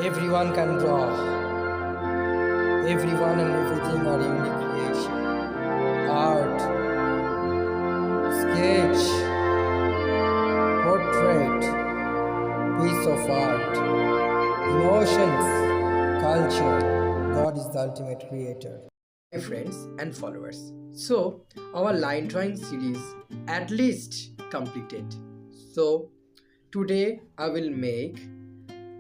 Everyone can draw. Everyone and everything are unique creation. Art, sketch, portrait, piece of art, emotions, culture. God is the ultimate creator. Hi friends and followers. So our line drawing series at least completed. So today I will make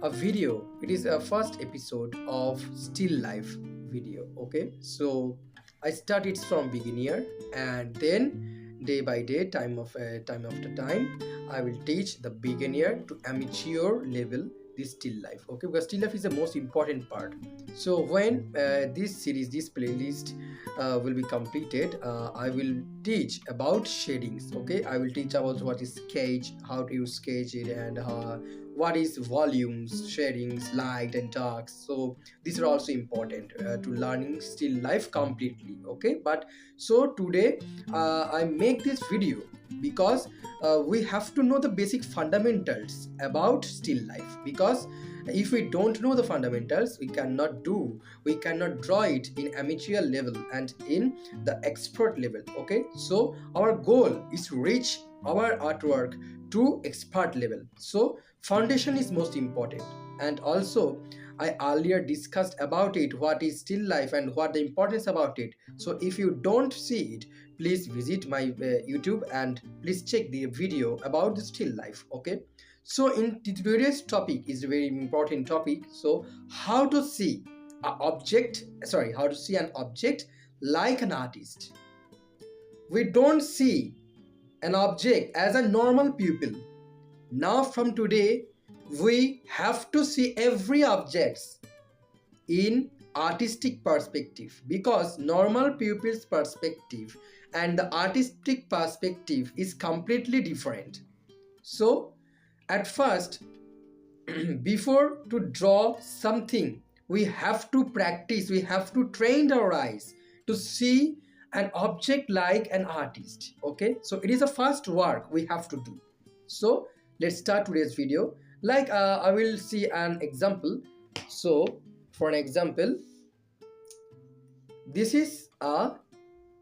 a video. It is a first episode of still life video. Okay, so I start it from beginner and then day by day, time after time, I will teach the beginner to amateur level this still life. Okay, because still life is the most important part. So when this playlist will be completed, I will teach about shadings. Okay, I will teach about what is sketch, how to use sketch it, and what is volumes, shadings, light and dark. So these are also important to learning still life completely. Okay, but so today I make this video because we have to know the basic fundamentals about still life, because if we don't know the fundamentals, we cannot draw it in amateur level and in the expert level. Okay, so our goal is to reach our artwork to expert level. So foundation is most important, and also I earlier discussed about it, what is still life and what the importance about it. So if you don't see it, please visit my YouTube and please check the video about the still life. Okay, so in today's topic is a very important topic. So how to see how to see an object like an artist. We don't see an object as a normal pupil. Now from today we have to see every object in artistic perspective, because normal pupil's perspective and the artistic perspective is completely different. So at first, before to draw something, we have to practice, we have to train our eyes to see an object like an artist. Okay, so it is a first work we have to do. So let's start today's video. Like I will see an example. So for an example, this is a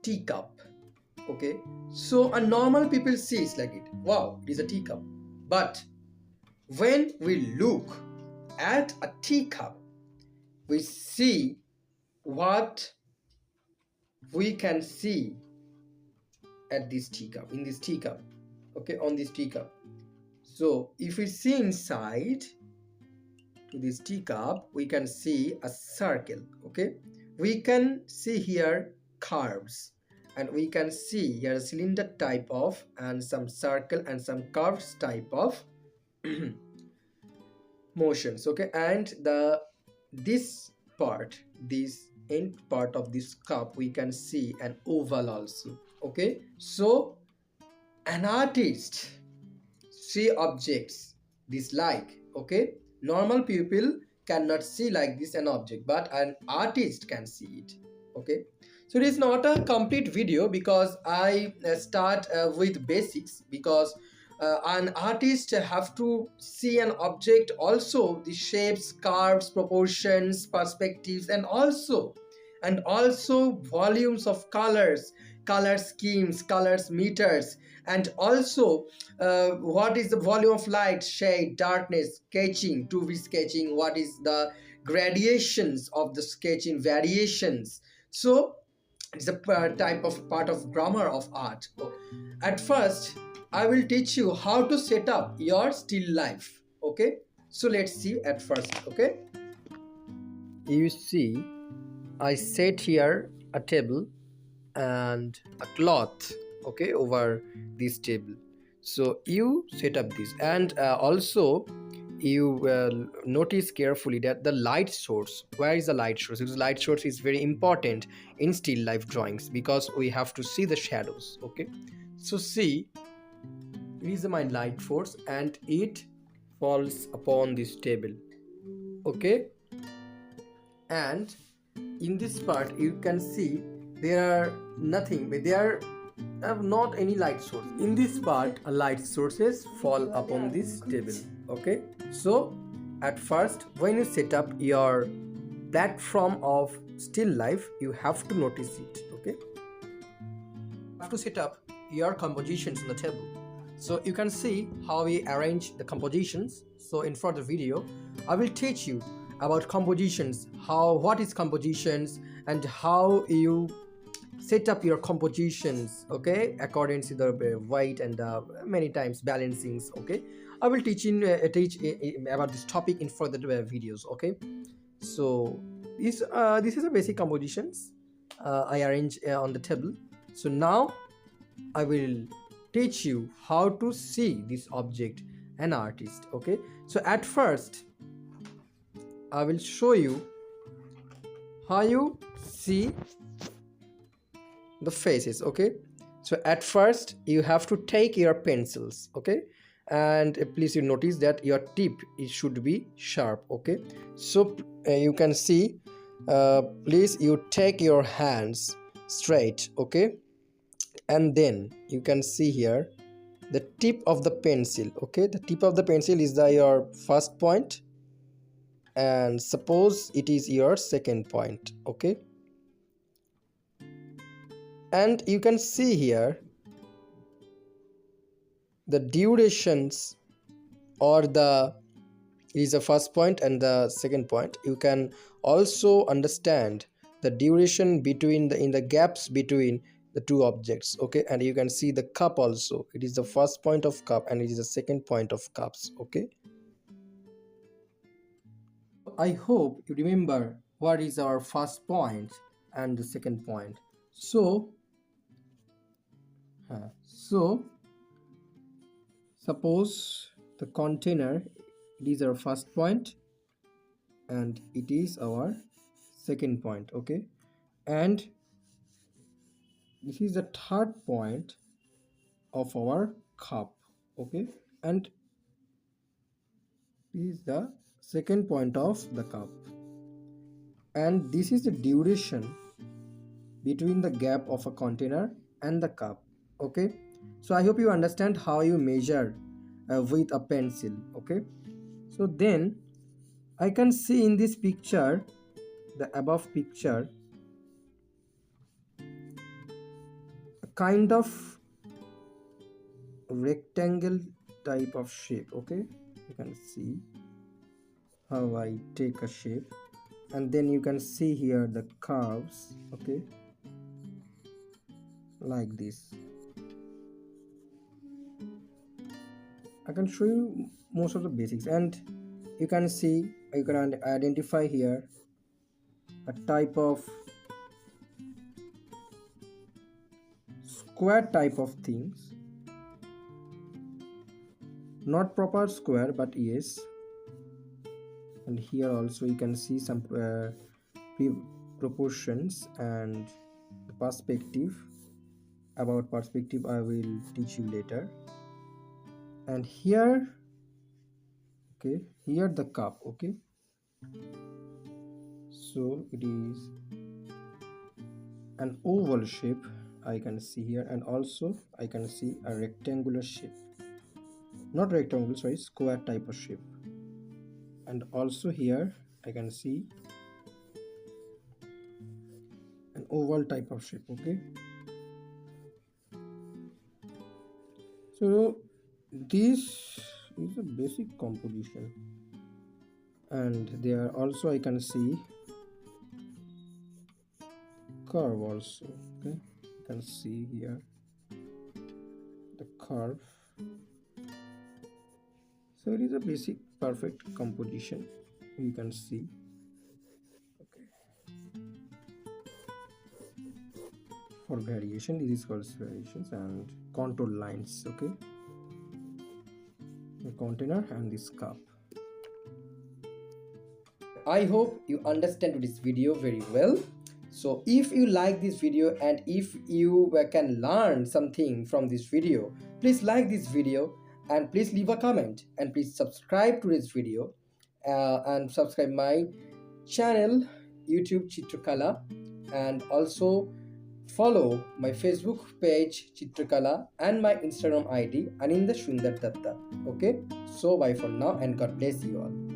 teacup. Okay, so a normal people sees like it, wow, it is a teacup. But when we look at a teacup, we see what we can see at this teacup, in this teacup. Okay, on this teacup. So if we see inside to this teacup, we can see a circle. Okay, we can see here curves, and we can see here a cylinder type of, and some circle and some curves type of motions. Okay, and this end part of this cup, we can see an oval also. Okay, so an artist see objects this like. Okay, normal people cannot see like this an object, but an artist can see it. Okay, so it is not a complete video because I start with basics, because an artist have to see an object also, the shapes, curves, proportions, perspectives, and also volumes of colors, color schemes, colors meters, and also what is the volume of light, shade, darkness, sketching, 2V sketching, what is the gradations of the sketching, variations. So it's a type of part of grammar of art. At first I will teach you how to set up your still life. Okay, so let's see at first. Okay, you see I set here a table and a cloth, okay, over this table. So you set up this, and also you notice carefully that the light source, where is the light source? Because light source is very important in still life drawings, because we have to see the shadows. Okay, so see, it is my light source and it falls upon this table. Okay, and in this part you can see there are nothing, but there have not any light source. In this part a light sources fall upon this table. Okay, so at first, when you set up your platform of still life, you have to notice it. Okay, you have to set up your compositions on the table, so you can see how we arrange the compositions. So in further video, I will teach you about compositions, what is compositions, and how you set up your compositions, okay, according to the weight and many times balancings. Okay, I will teach about this topic in further videos. Okay, so this is a basic compositions I arrange on the table. So now I will teach you how to see this object, an artist. Okay, so at first I will show you how you see the faces. Okay, so at first you have to take your pencils. Okay, and please you notice that your tip, it should be sharp. Okay, so you can see, please you take your hands straight. Okay, and then you can see here the tip of the pencil. Okay, the tip of the pencil is your first point, and suppose it is your second point. Okay, and you can see here the durations, or the is the first point and the second point. You can also understand the duration between in the gaps between the two objects. Okay, and you can see the cup also, it is the first point of cup and it is the second point of cups. Okay, I hope you remember what is our first point and the second point. So suppose the container, it is our first point and it is our second point. Okay, and this is the third point of our cup. Okay, and this is the second point of the cup, and this is the duration between the gap of a container and the cup. Okay, so I hope you understand how you measure with a pencil. Okay, so then I can see in this picture, the above picture, a kind of rectangle type of shape. Okay, you can see how I take a shape, and then you can see here the curves. Okay, like this. I can show you most of the basics, and you can see, you can identify here a type of square type of things, not proper square but yes. And here also you can see some proportions and the perspective. About perspective I will teach you later. And here, okay, here the cup. Okay, so it is an oval shape I can see here, and also I can see a rectangular shape, not rectangle, sorry, square type of shape. And also here I can see an oval type of shape. Okay, so this is a basic composition, and there also I can see curve also. Okay, you can see here the curve. So it is a basic perfect composition, you can see. Okay, for variation, this is called variations and contour lines. Okay, the container and this cup. I hope you understand this video very well. So if you like this video and if you can learn something from this video, please like this video and please leave a comment and please subscribe to this video and subscribe my channel YouTube Chitrakala, and also follow my Facebook page Chitrakala and my Instagram ID Aninda Sundar Datta. Okay, so bye for now and God bless you all.